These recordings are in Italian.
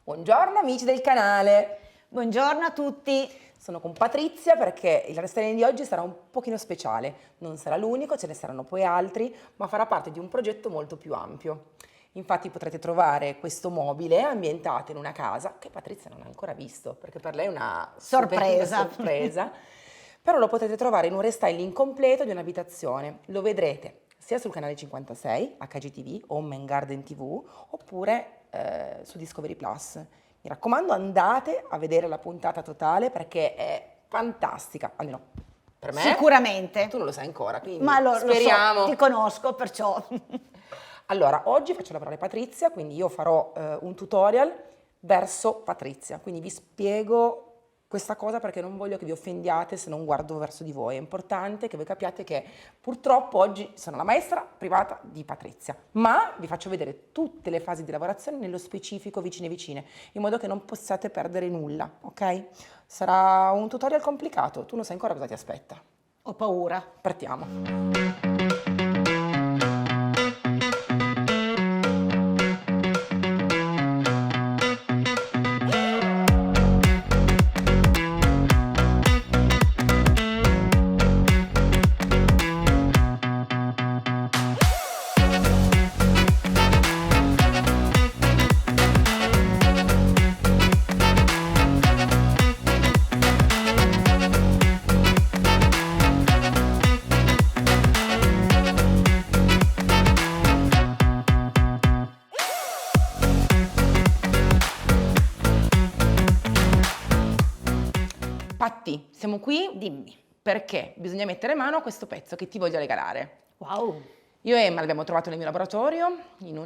Buongiorno amici del canale, Buongiorno a tutti. sono con Patrizia perché il restyling di oggi sarà un pochino speciale, non sarà l'unico, ce ne saranno poi altri, ma farà parte di un progetto molto più ampio. Infatti potrete trovare questo mobile ambientato in una casa che Patrizia non ha ancora visto, perché per lei è una Sorpresa. sorpresa, però lo potete trovare in un restyling completo di un'abitazione, lo vedrete sia sul canale 56, HGTV, Home and Garden TV, oppure su Discovery Plus. Mi raccomando, andate a vedere la puntata totale perché è fantastica, almeno per me. Sicuramente. Tu non lo sai ancora, quindi Ma lo speriamo. so, ti conosco, perciò. Allora, oggi faccio lavorare Patrizia, quindi io farò un tutorial verso Patrizia, quindi vi spiego questa cosa perché non voglio che vi offendiate se non guardo verso di voi. È importante che voi capiate che purtroppo oggi sono la maestra privata di Patrizia, ma vi faccio vedere tutte le fasi di lavorazione nello specifico vicine vicine, in modo che non possiate perdere nulla, ok? Sarà un tutorial complicato, tu non sai ancora cosa ti aspetta. Ho paura. Partiamo. Patti, siamo qui Dimmi. perché bisogna mettere mano a questo pezzo che ti voglio regalare. Wow. Io e Emma l'abbiamo trovato nel mio laboratorio in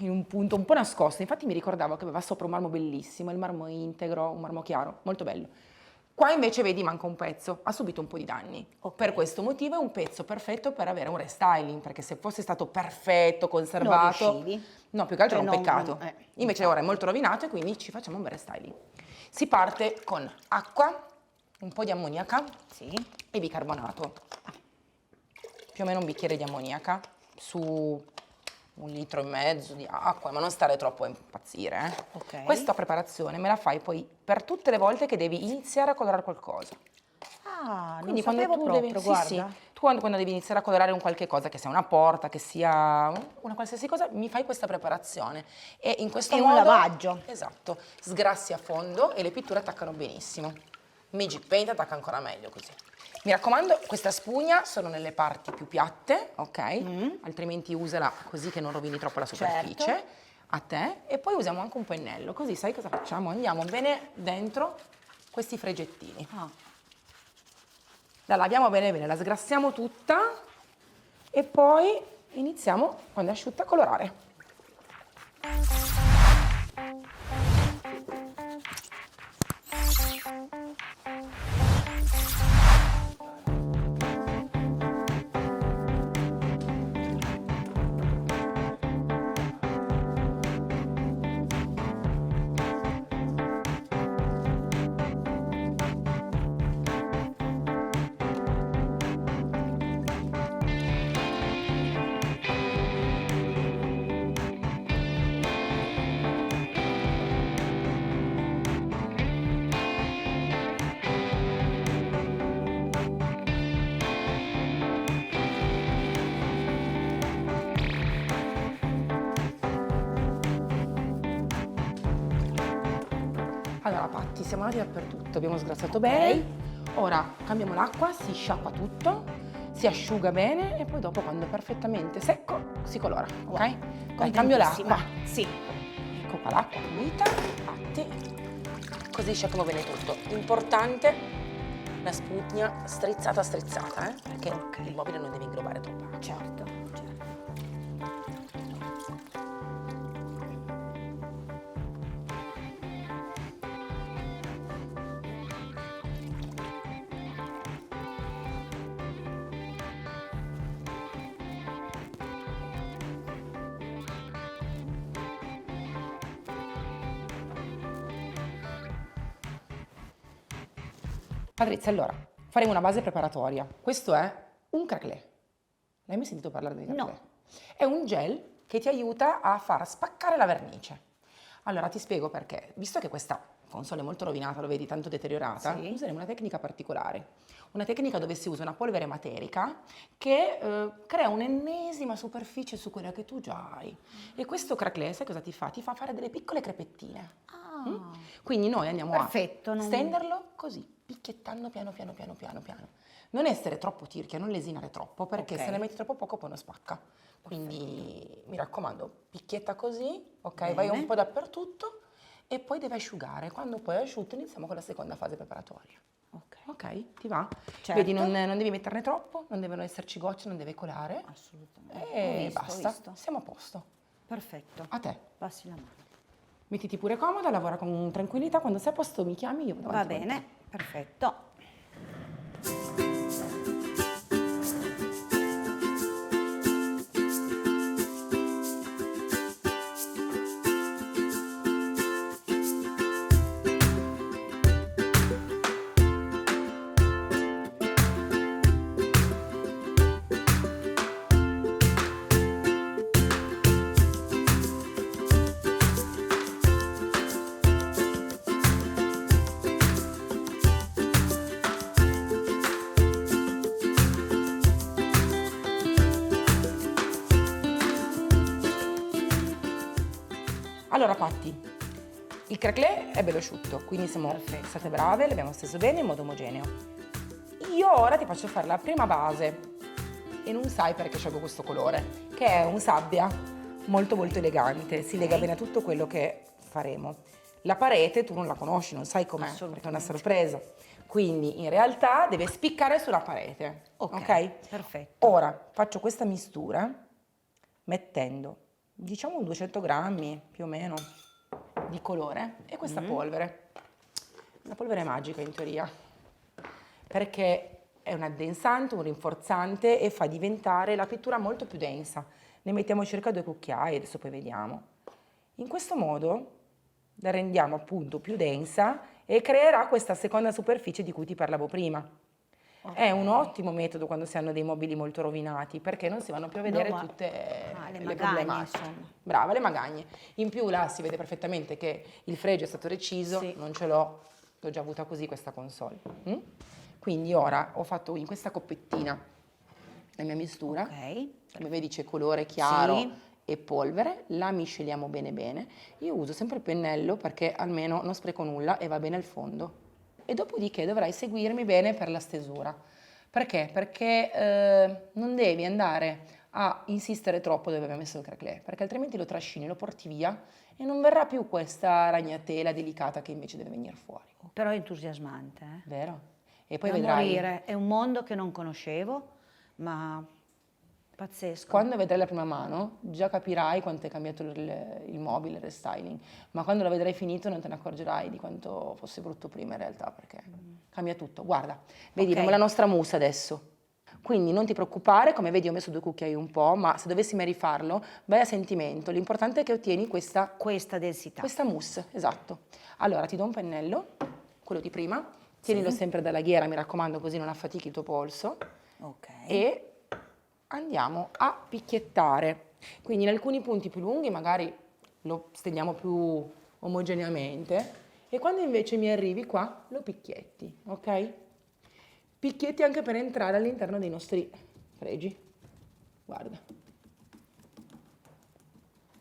un punto un po' nascosto, infatti mi ricordavo che aveva sopra un marmo bellissimo, il marmo integro, un marmo chiaro, molto bello. Qua invece vedi manca un pezzo, ha subito un po' di danni. Ok. Per questo motivo è un pezzo perfetto per avere un restyling, perché se fosse stato perfetto, conservato, riuscivi? no, più che altro è Cioè, un non- peccato. Invece infatti. ora è molto rovinato e quindi ci facciamo un bel restyling. Si parte con acqua, un po' di ammoniaca Sì. e bicarbonato. Più o meno un bicchiere di ammoniaca su 1,5 litri di acqua, ma non stare troppo a impazzire. Ok. Questa preparazione me la fai poi per tutte le volte che devi iniziare a colorare qualcosa. Ah, Quindi non sapevo proprio, sì, guarda. sì, tu quando devi iniziare a colorare un qualche cosa, che sia una porta, che sia una qualsiasi cosa, mi fai questa preparazione e in questo È un modo, lavaggio. esatto, sgrassi a fondo e le pitture attaccano benissimo. Magic Paint attacca ancora meglio così. Mi raccomando, questa spugna sono nelle parti più piatte, ok? Altrimenti usala così che non rovini troppo la superficie. Certo. A te. E poi usiamo anche un pennello, così sai cosa facciamo? Andiamo bene dentro questi fregettini. Ah. La laviamo bene bene, la sgrassiamo tutta e poi iniziamo, quando è asciutta, a colorare. Allora Patti, siamo andati dappertutto, abbiamo sgrassato bene, ora cambiamo l'acqua, si sciacqua tutto, si asciuga bene e poi dopo quando è perfettamente secco si colora, ok? Dai, cambio l'acqua. Sì. Ecco qua l'acqua pulita, Patti, così sciacquiamo bene tutto. Importante la spugna strizzata perché il mobile non deve inglobare troppo acqua. Certo. Patrizia, allora, faremo una base preparatoria. Questo è un craquelé. L'hai mai sentito parlare di craquelé? No. È un gel che ti aiuta a far spaccare la vernice. Allora ti spiego perché. Visto che questa console è molto rovinata, lo vedi, tanto deteriorata, Sì. useremo una tecnica particolare. Una tecnica dove si usa una polvere materica che crea un'ennesima superficie su quella che tu già hai. E questo craquelé, sai cosa ti fa? Ti fa fare delle piccole crepettine. Ah, Quindi noi andiamo perfetto, a non- stenderlo così, picchiettando piano piano piano piano piano. Non essere troppo tirchia, non lesinare troppo, perché Ok. se ne metti troppo poco poi non spacca. Quindi mi raccomando, picchietta così, ok? Vai Bene. un po' dappertutto e poi deve asciugare. Quando poi è asciutto iniziamo con la seconda fase preparatoria. Ok. Ok, ti va? Certo. Vedi, non devi metterne troppo, non devono esserci gocce, non deve colare. Assolutamente. Ho E visto, ho basta, visto. siamo a posto. Perfetto. A te. Passi la mano. Mettiti pure comoda, lavora con tranquillità, quando sei a posto mi chiami, io vado Va avanti con te. bene, perfetto. Allora Patti, il craquelé è bello asciutto, quindi siamo Perfetto. state brave, l'abbiamo steso bene in modo omogeneo. Io ora ti faccio fare la prima base e non sai perché scelgo questo colore, che è un sabbia molto molto elegante, si lega Ok. bene a tutto quello che faremo. La parete tu non la conosci, non sai com'è, perché è una Assolutamente. sorpresa. Quindi in realtà deve spiccare sulla parete, Ok, ok? perfetto. Ora faccio questa mistura mettendo, diciamo, 200 grammi più o meno di colore e questa polvere. Una polvere magica in teoria, perché è un addensante, un rinforzante e fa diventare la pittura molto più densa. Ne mettiamo circa 2 cucchiai, adesso poi vediamo. In questo modo la rendiamo appunto più densa e creerà questa seconda superficie di cui ti parlavo prima. È un ottimo metodo quando si hanno dei mobili molto rovinati, perché non si vanno più a vedere ma- tutte le le magagne, problematiche. insomma. Brava, le magagne. In più là si vede perfettamente che il fregio è stato reciso, Sì. non ce l'ho già avuta così questa console. Quindi ora ho fatto in questa coppettina la mia mistura, Ok. come vedi c'è colore chiaro Sì. e polvere, la misceliamo bene bene. Io uso sempre il pennello perché almeno non spreco nulla e va bene al fondo. E dopodiché dovrai seguirmi bene per la stesura. Perché? Perché non devi andare a insistere troppo dove abbiamo messo il craquelé, perché altrimenti lo trascini, lo porti via e non verrà più questa ragnatela delicata che invece deve venire fuori. Però è entusiasmante, eh? Vero? E poi Da vedrai, morire. È un mondo che non conoscevo, ma pazzesco. quando vedrai la prima mano, già capirai quanto è cambiato il mobile, il restyling, ma quando lo vedrai finito non te ne accorgerai di quanto fosse brutto prima in realtà, perché cambia tutto. Guarda, vedi, Ok. abbiamo la nostra mousse adesso. Quindi non ti preoccupare, come vedi ho messo 2 cucchiai un po', ma se dovessi mai rifarlo, vai a sentimento. L'importante è che ottieni questa Densità. mousse, esatto. Allora ti do un pennello, quello di prima, tienilo sempre dalla ghiera, mi raccomando, così non affatichi il tuo polso. Ok. E andiamo a picchiettare. Quindi in alcuni punti più lunghi magari lo stendiamo più omogeneamente e quando invece mi arrivi qua lo picchietti, ok? Picchietti anche per entrare all'interno dei nostri fregi. Guarda.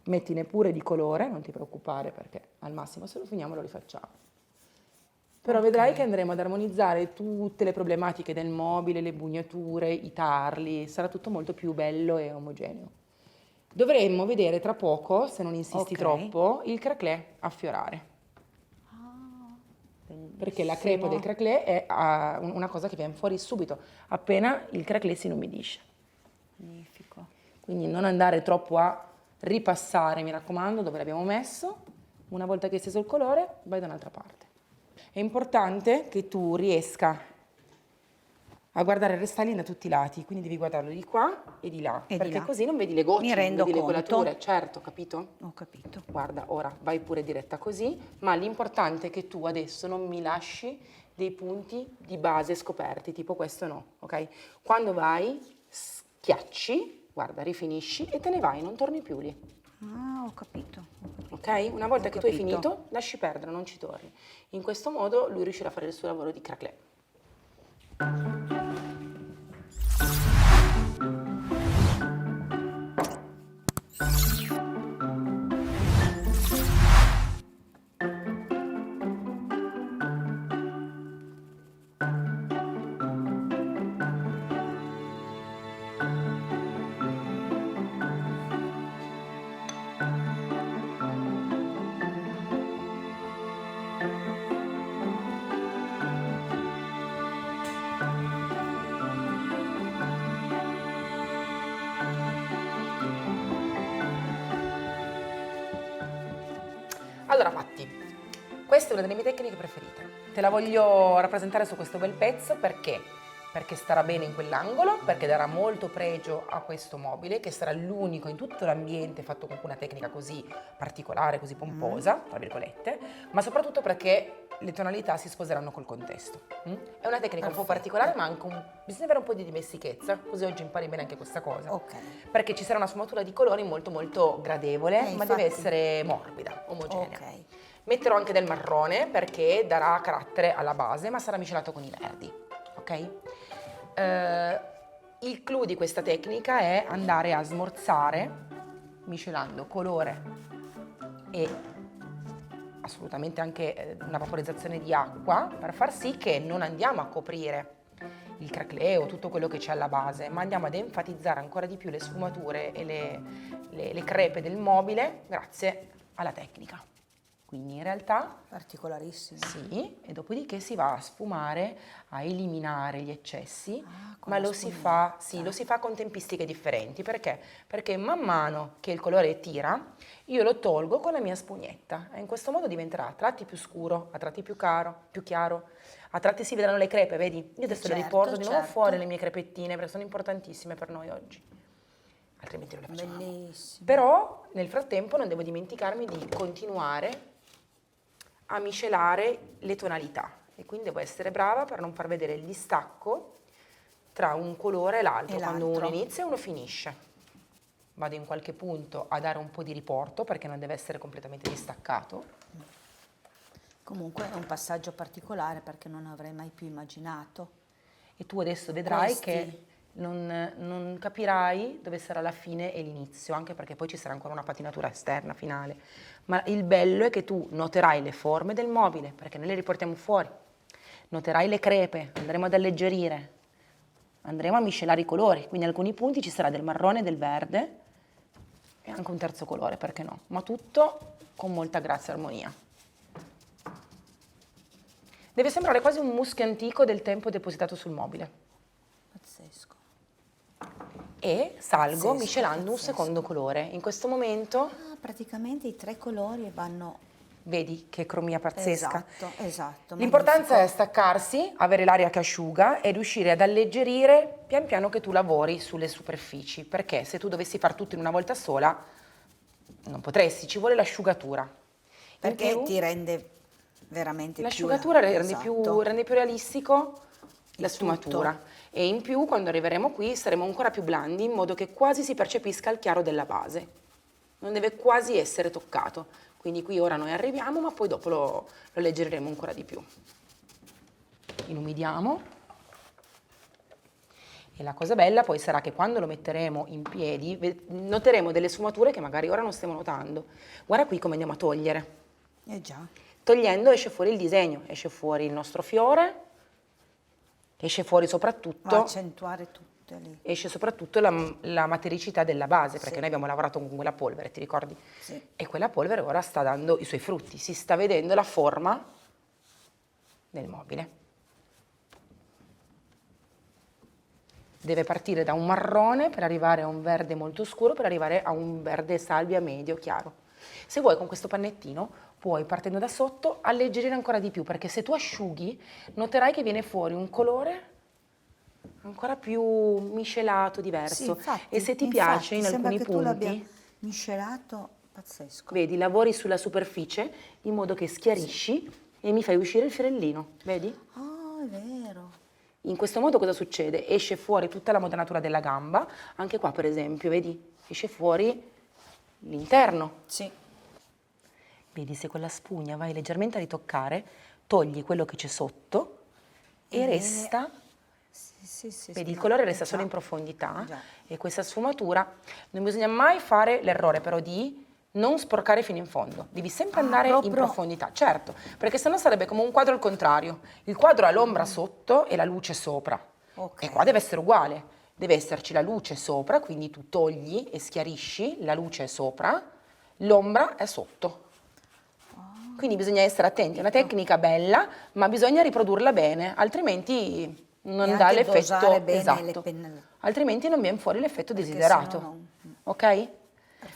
Mettine pure di colore, non ti preoccupare perché al massimo se lo finiamo lo rifacciamo. Però vedrai che andremo ad armonizzare tutte le problematiche del mobile, le bugnature, i tarli, sarà tutto molto più bello e omogeneo. Dovremmo vedere tra poco, se non insisti Ok. troppo, il craquelé affiorare. Perché la crepa del craquelé è una cosa che viene fuori subito, appena il craquelé si inumidisce. Magnifico. Quindi non andare troppo a ripassare, mi raccomando, dove l'abbiamo messo. Una volta che hai steso il colore, vai da un'altra parte. È importante che tu riesca a guardare il restyling da tutti i lati, quindi devi guardarlo di qua e di là, E di perché là. così non vedi le gocce, Mi non rendo vedi le conto. colature, certo, capito? Ho capito. Guarda, ora vai pure diretta così, ma l'importante è che tu adesso non mi lasci dei punti di base scoperti, tipo questo no, ok? Quando vai, schiacci, guarda, rifinisci e te ne vai, non torni più lì. Ah, ho capito. Ok? Una volta Ho che tu hai capito. finito, lasci perdere, non ci torni. In questo modo lui riuscirà a fare il suo lavoro di craquelé. Allora Patti, questa è una delle mie tecniche preferite. Te la voglio rappresentare su questo bel pezzo perché? Perché starà bene in quell'angolo, perché darà molto pregio a questo mobile, che sarà l'unico in tutto l'ambiente fatto con una tecnica così particolare, così pomposa, tra virgolette, ma soprattutto perché le tonalità si sposeranno col contesto. È una tecnica un po' particolare, ma anche bisogna avere un po' di dimestichezza, così oggi impari bene anche questa cosa. Ok. Perché ci sarà una sfumatura di colori molto molto gradevole, ma infatti. deve essere morbida, omogenea. Ok. Metterò anche del marrone perché darà carattere alla base, ma sarà miscelato con i verdi, ok? Il clou di questa tecnica è andare a smorzare, miscelando colore e assolutamente anche una vaporizzazione di acqua, per far sì che non andiamo a coprire il craquelé o tutto quello che c'è alla base, ma andiamo ad enfatizzare ancora di più le sfumature e le crepe del mobile grazie alla tecnica. Quindi in realtà Particolarissimo. sì, e dopodiché si va a sfumare, a eliminare gli eccessi, con ma la lo si fa, sì, spugnetta. lo si fa con tempistiche differenti. Perché? Perché man mano che il colore tira, io lo tolgo con la mia spugnetta e in questo modo diventerà a tratti più scuro, a tratti più chiaro, a tratti si vedranno le crepe, vedi? Io adesso le Certo, riporto di nuovo certo. fuori le mie crepettine perché sono importantissime per noi oggi. Altrimenti non le facciamo. Bellissimo. Però nel frattempo non devo dimenticarmi di continuare a miscelare le tonalità e quindi devo essere brava per non far vedere il distacco tra un colore e l'altro, quando uno inizia e uno finisce. Vado in qualche punto a dare un po' di riporto perché non deve essere completamente distaccato. Comunque è un passaggio particolare perché non avrei mai più immaginato. E tu adesso vedrai Questi. che non capirai dove sarà la fine e l'inizio, anche perché poi ci sarà ancora una patinatura esterna finale. Ma il bello è che tu noterai le forme del mobile, perché noi le riportiamo fuori. Noterai le crepe, andremo ad alleggerire, andremo a miscelare i colori, quindi in alcuni punti ci sarà del marrone, del verde e anche un terzo colore, perché no? Ma tutto con molta grazia e armonia. Deve sembrare quasi un muschio antico del tempo depositato sul mobile. Pazzesco. E salgo Pazzesco, miscelando un pazzesco. secondo colore. In questo momento, Ah, praticamente i 3 colori vanno. vedi che cromia pazzesca. Esatto. L'importanza è magnifico. staccarsi, avere l'aria che asciuga e riuscire ad alleggerire pian piano che tu lavori sulle superfici, perché se tu dovessi far tutto in una volta sola, non potresti, ci vuole l'asciugatura. In Perché più, ti rende veramente l'asciugatura più. rende più realistico la Il sfumatura e in più quando arriveremo qui saremo ancora più blandi in modo che quasi si percepisca il chiaro della base. Non deve quasi essere toccato. Quindi qui ora noi arriviamo, ma poi dopo lo alleggeriremo ancora di più. Inumidiamo. E la cosa bella poi sarà che quando lo metteremo in piedi noteremo delle sfumature che magari ora non stiamo notando. Guarda qui come andiamo a togliere. Già. Togliendo esce fuori il disegno, esce fuori il nostro fiore, esce fuori Va a soprattutto, accentuare tutte lì. esce soprattutto la matericità della base, perché Sì. noi abbiamo lavorato con quella polvere, ti ricordi? Sì. E quella polvere ora sta dando i suoi frutti, si sta vedendo la forma del mobile. Deve partire da un marrone per arrivare a un verde molto scuro, per arrivare a un verde salvia medio chiaro. Se vuoi con questo pannettino puoi, partendo da sotto, alleggerire ancora di più, perché se tu asciughi noterai che viene fuori un colore ancora più miscelato, diverso. Sì, infatti, E se ti piace in sembra alcuni che tu l'abbia punti, miscelato, pazzesco. vedi, lavori sulla superficie in modo che schiarisci e mi fai uscire il fiorellino, vedi? Oh, è vero. In questo modo cosa succede? Esce fuori tutta la modanatura della gamba, anche qua per esempio, vedi? Esce fuori l'interno. Sì. Vedi, se con la spugna vai leggermente a ritoccare, togli quello che c'è sotto e resta, Sì, vedi, il no, colore resta già. solo in profondità Già. e questa sfumatura non bisogna mai fare l'errore però di non sporcare fino in fondo, devi sempre andare in proprio- profondità, certo, perché sennò sarebbe come un quadro al contrario, il quadro ha l'ombra sotto e la luce sopra, Ok. e qua deve essere uguale, deve esserci la luce sopra, quindi tu togli e schiarisci, la luce è sopra, l'ombra è sotto. Quindi bisogna essere attenti, è una tecnica bella, ma bisogna riprodurla bene, altrimenti non E dà anche l'effetto dosare bene le esatto. pennelle. Altrimenti non viene fuori l'effetto Perché desiderato. sennò Ok?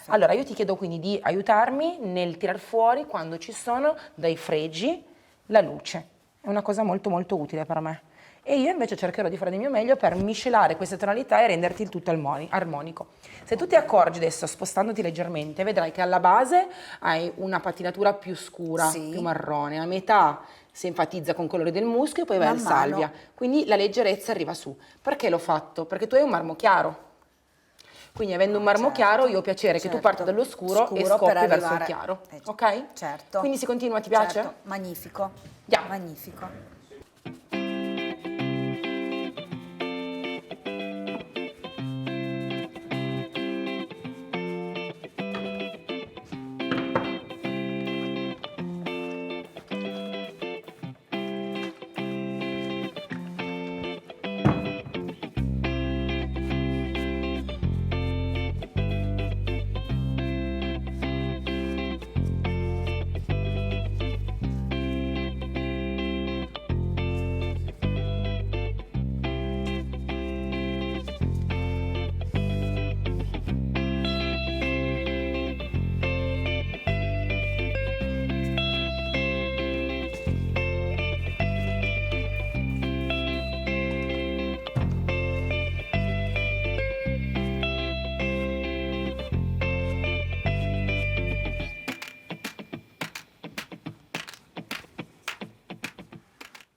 Allora io ti chiedo quindi di aiutarmi nel tirar fuori quando ci sono dai fregi la luce. È una cosa molto molto utile per me. E io invece cercherò di fare del mio meglio per miscelare queste tonalità e renderti il tutto armonico. Se tu ti accorgi adesso, spostandoti leggermente, vedrai che alla base hai una patinatura più scura, Sì. più marrone, a metà si enfatizza con colore del muschio e poi vai Man al mano. salvia. Quindi la leggerezza arriva su. Perché l'ho fatto? Perché tu hai un marmo chiaro. Quindi avendo un marmo chiaro io ho piacere che tu certo. parta dall'oscuro e Scuro scoppi per verso il arrivare- chiaro. già. Ok? Certo. Quindi si continua, ti piace? Certo, magnifico. Andiamo. Magnifico.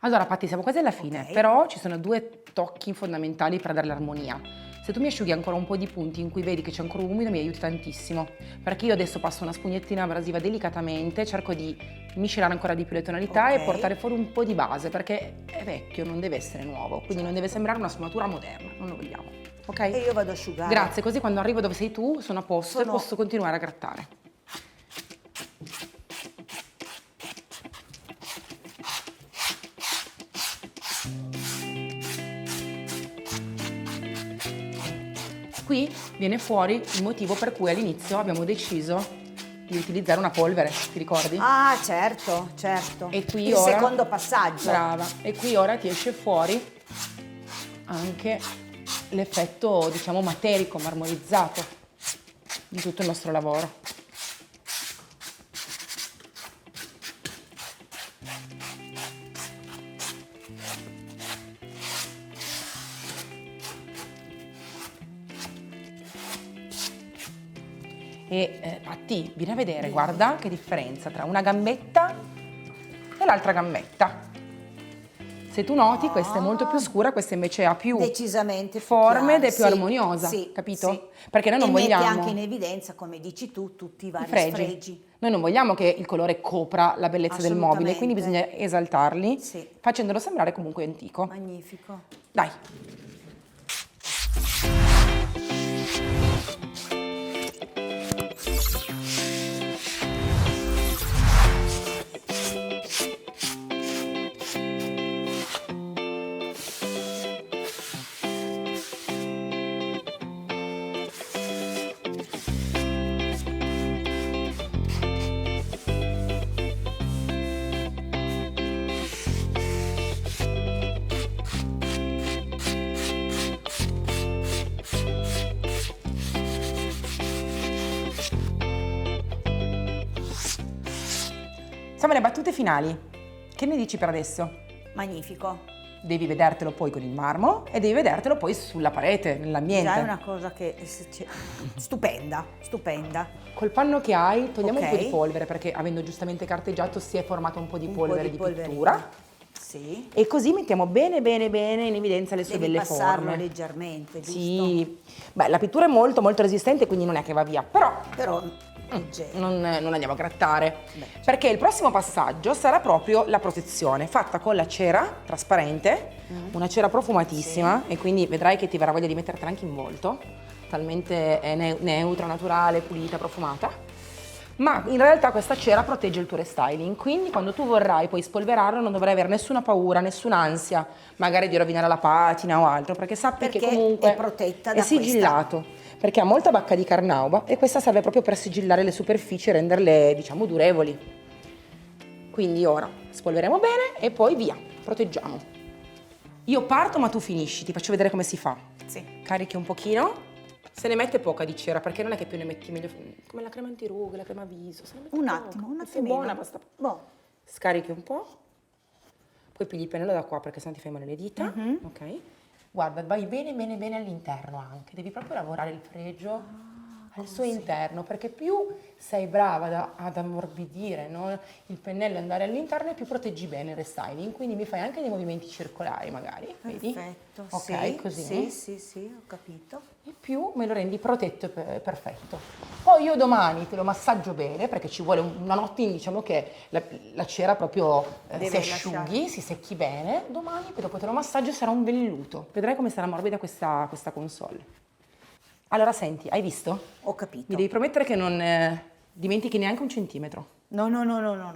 Allora Patti, siamo quasi alla fine, Ok. però ci sono due tocchi fondamentali per dare l'armonia. Se tu mi asciughi ancora un po' di punti in cui vedi che c'è ancora umido mi aiuti tantissimo, perché io adesso passo una spugnettina abrasiva delicatamente, cerco di miscelare ancora di più le tonalità e Ok. portare fuori un po' di base, perché è vecchio, non deve essere nuovo, quindi non deve sembrare una sfumatura moderna, non lo vogliamo. Ok? E io vado ad asciugare. Grazie, così quando arrivo dove sei tu sono a posto e Sono- posso continuare a grattare. Qui viene fuori il motivo per cui all'inizio abbiamo deciso di utilizzare una polvere, ti ricordi? Ah, certo, certo. E qui il ora, secondo passaggio. brava, e qui ora ti esce fuori anche l'effetto, diciamo, materico, marmorizzato di tutto il nostro lavoro. E Patti, vieni a vedere, guarda che differenza tra una gambetta e l'altra gambetta. Se tu noti, questa è molto più scura, questa invece ha più Decisamente più forme ed è chiare, più sì, armoniosa, sì, capito? sì. Perché noi non e vogliamo mette anche in evidenza, come dici tu, tutti i i vari fregi. sfregi. Noi non vogliamo che il colore copra la bellezza del mobile, quindi bisogna Assolutamente. esaltarli, Sì. facendolo sembrare comunque antico. Magnifico. Dai. Siamo alle battute finali. Che ne dici per adesso? Magnifico. Devi vedertelo poi con il marmo e devi vedertelo poi sulla parete, nell'ambiente. Già è una cosa che stupenda, stupenda. Col panno che hai togliamo un po' Ok. di polvere perché avendo giustamente carteggiato si è formato un po' di Un po' polvere di di polverina. pittura. Sì. E così mettiamo bene bene bene in evidenza le sue Devi belle passarlo forme. leggermente, giusto? Sì, beh, la pittura è molto molto resistente, quindi non è che va via, però Però leggero. non andiamo a grattare, Beh, perché il prossimo passaggio sarà proprio la protezione, fatta con la cera trasparente, una cera profumatissima, e quindi vedrai che ti verrà voglia di mettertela anche in volto, talmente è neutra, naturale, pulita, profumata. Ma in realtà questa cera protegge il tuo restyling, quindi quando tu vorrai poi spolverarlo non dovrai avere nessuna paura, nessuna ansia, magari di rovinare la patina o altro, perché sappi che Perché comunque è protetta è da sigillato, perché ha molta bacca di carnauba e questa serve proprio per sigillare le superfici e renderle, diciamo, durevoli. Quindi ora spolveriamo bene e poi via, proteggiamo. Io parto ma tu finisci, ti faccio vedere come si fa. Sì. Carichi un pochino. Se ne mette poca di cera, perché non è che più ne metti meglio, come la crema antirughe, la crema viso, se ne mette Un poca. attimo, un Se è attimino. buona, basta. Boh. Scarichi un po', poi pigli il pennello da qua perché sennò ti fai male le dita, ok? Guarda, vai bene bene bene all'interno anche, devi proprio lavorare il fregio al suo interno, perché più sei brava ad ammorbidire, no, il pennello e andare all'interno e più proteggi bene il restyling, quindi mi fai anche dei movimenti circolari magari, vedi? Perfetto, Ok, sì, così. sì, ho capito. E più me lo rendi protetto e perfetto. Poi io domani te lo massaggio bene perché ci vuole una notte, diciamo che la cera proprio si Deve asciughi, lasciare. si secchi bene. Domani dopo te lo massaggio e sarà un velluto. Vedrai come sarà morbida questa console. Allora senti, hai visto? Ho capito. Mi devi promettere che non dimentichi neanche un centimetro. No,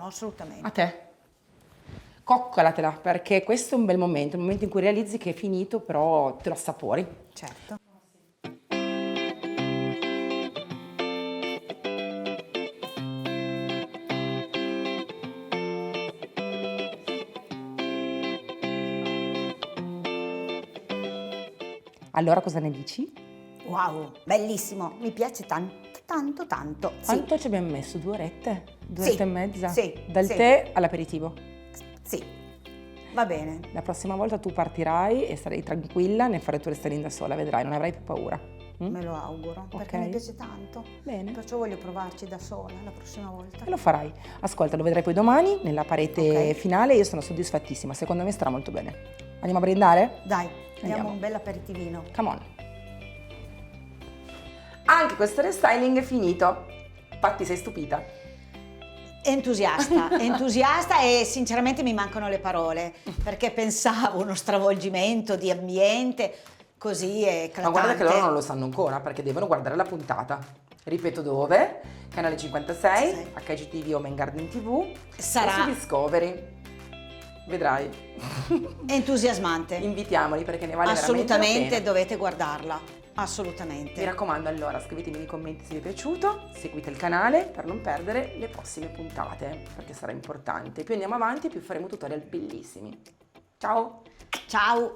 assolutamente. A te. Coccolatela perché questo è un bel momento, un momento in cui realizzi che è finito, però te lo assapori. Certo. Allora cosa ne dici? Wow, bellissimo, mi piace tanto. Sì, Quanto ci abbiamo messo? 2 orette? 2 orette e mezza? sì, Dal sì. tè all'aperitivo. sì, va bene. La prossima volta tu partirai e sarai tranquilla nel fare il tuo restyling da sola, vedrai, non avrai più paura. Mm? Me lo auguro, perché Ok. mi piace tanto. Bene. Perciò voglio provarci da sola la prossima volta. E lo farai. Ascolta, lo vedrai poi domani nella parete Ok. finale. Io sono soddisfattissima, secondo me starà molto bene. Andiamo a brindare? Dai, Andiamo. diamo un bel aperitivino. Come on. Anche questo restyling è finito. Infatti sei stupita. Entusiasta e sinceramente mi mancano le parole, perché pensavo uno stravolgimento di ambiente così eclatante. Ma guarda che loro non lo sanno ancora perché devono guardare la puntata. Ripeto dove? Canale 56, Sì. HGTV o Main Garden TV Sarà- e su Discovery. Vedrai. Entusiasmante. Invitiamoli perché ne vale veramente la Assolutamente pena. dovete guardarla. Assolutamente. Mi raccomando allora scrivetemi nei commenti se vi è piaciuto, seguite il canale per non perdere le prossime puntate perché sarà importante. Più andiamo avanti più faremo tutorial bellissimi. Ciao! Ciao.